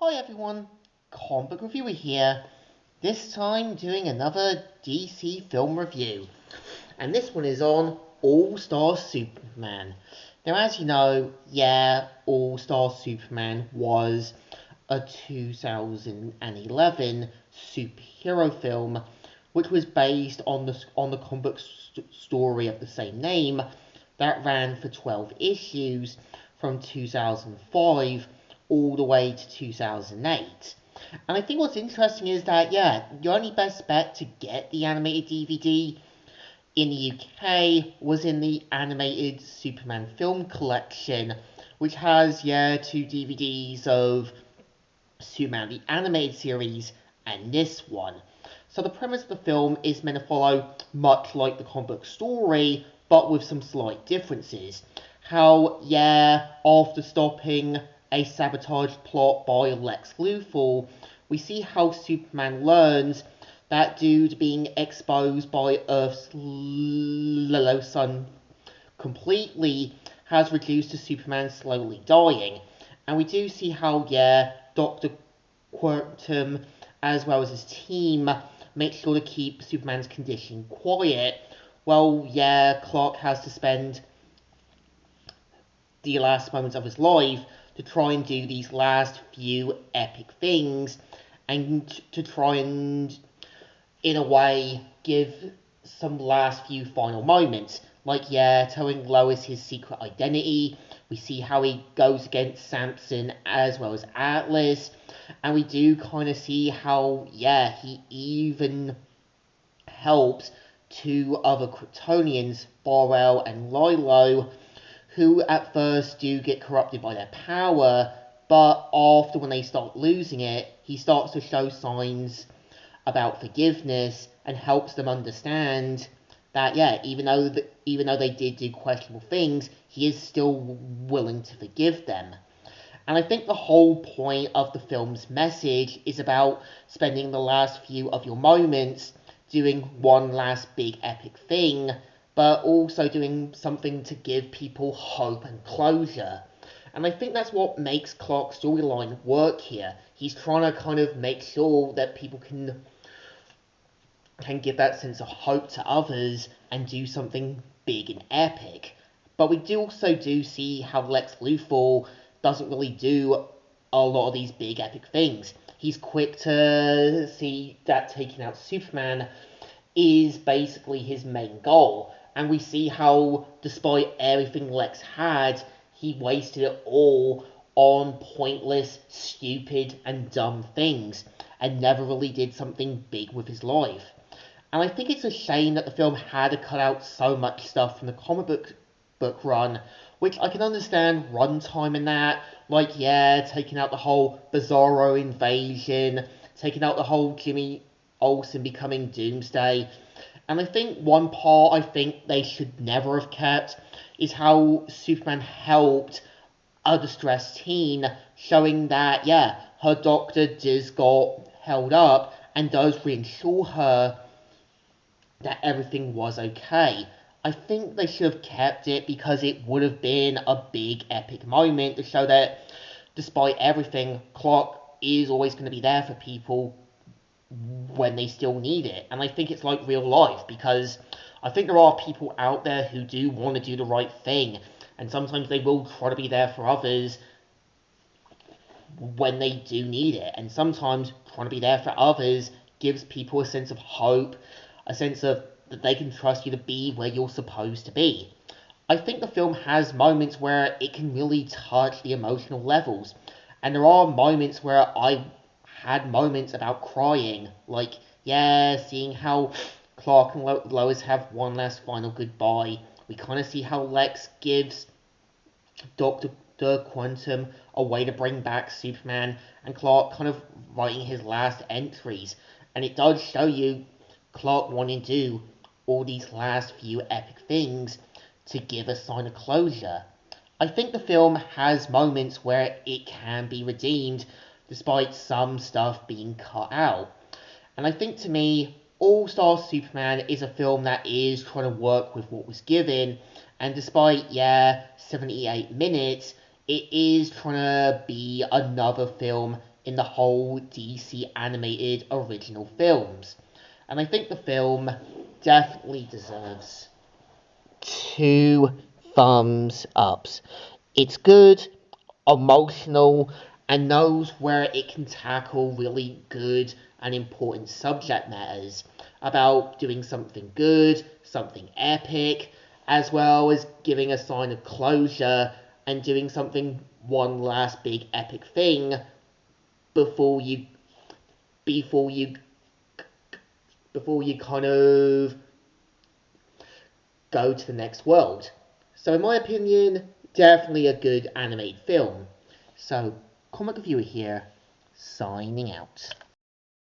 Hi everyone, Comic Book Reviewer here, this time doing another DC film review, and this one is on All-Star Superman. Now as you know, All-Star Superman was a 2011 superhero film which was based on the comic book story of the same name that ran for 12 issues from 2005 all the way to 2008. And I think what's interesting is that, your only best bet to get the animated DVD in the UK was in the Animated Superman Film Collection, which has, two DVDs of Superman the Animated Series and this one. So the premise of the film is meant to follow much like the comic book story, but with some slight differences. How, after stopping a sabotage plot by Lex Luthor, we see how Superman learns that due to being exposed by Earth's low sun completely has reduced to Superman slowly dying. And we do see how, Dr. Quantum, as well as his team, make sure to keep Superman's condition quiet. Well, Clark has to spend the last moments of his life to try and do these last few epic things and to try and, in a way, give some last few final moments. Like, telling Lois his secret identity. We see how he goes against Samson as well as Atlas. And we do kind of see how, he even helps two other Kryptonians, Bar-El and Lilo, who at first do get corrupted by their power, but after when they start losing it, he starts to show signs about forgiveness and helps them understand that, even though they did do questionable things, he is still willing to forgive them. And I think the whole point of the film's message is about spending the last few of your moments doing one last big epic thing, but also doing something to give people hope and closure. And I think that's what makes Clark's storyline work here. He's trying to kind of make sure that people can give that sense of hope to others and do something big and epic. But we do also see how Lex Luthor doesn't really do a lot of these big epic things. He's quick to see that taking out Superman is basically his main goal. And we see how, despite everything Lex had, he wasted it all on pointless, stupid, and dumb things, and never really did something big with his life. And I think it's a shame that the film had to cut out so much stuff from the comic book run, which I can understand runtime in that, like, taking out the whole Bizarro invasion, taking out the whole Jimmy Olsen becoming Doomsday. And I think one part I think they should never have kept is how Superman helped a distressed teen, showing that, her doctor just got held up and does reassure her that everything was okay. I think they should have kept it because it would have been a big epic moment to show that despite everything, Clark is always going to be there for people when they still need it. And I think it's like real life, because I think there are people out there who do want to do the right thing, and sometimes they will try to be there for others when they do need it. And sometimes trying to be there for others gives people a sense of hope, a sense of that they can trust you to be where you're supposed to be. I think the film has moments where it can really touch the emotional levels, and there are moments where I had moments about crying, like, seeing how Clark and Lois have one last final goodbye. We kind of see how Lex gives Dr. Quantum a way to bring back Superman, and Clark kind of writing his last entries. And it does show you Clark wanting to do all these last few epic things to give a sign of closure. I think the film has moments where it can be redeemed despite some stuff being cut out. And I think, to me, All Star Superman is a film that is trying to work with what was given, and despite, 78 minutes, it is trying to be another film in the whole DC animated original films. And I think the film definitely deserves 2 thumbs ups. It's good, emotional, and knows where it can tackle really good and important subject matters about doing something good, something epic, as well as giving a sign of closure and doing something one last big epic thing before you before you before you kind of go to the next world. So in my opinion, definitely a good animated film. So, Comic Reviewer here, signing out.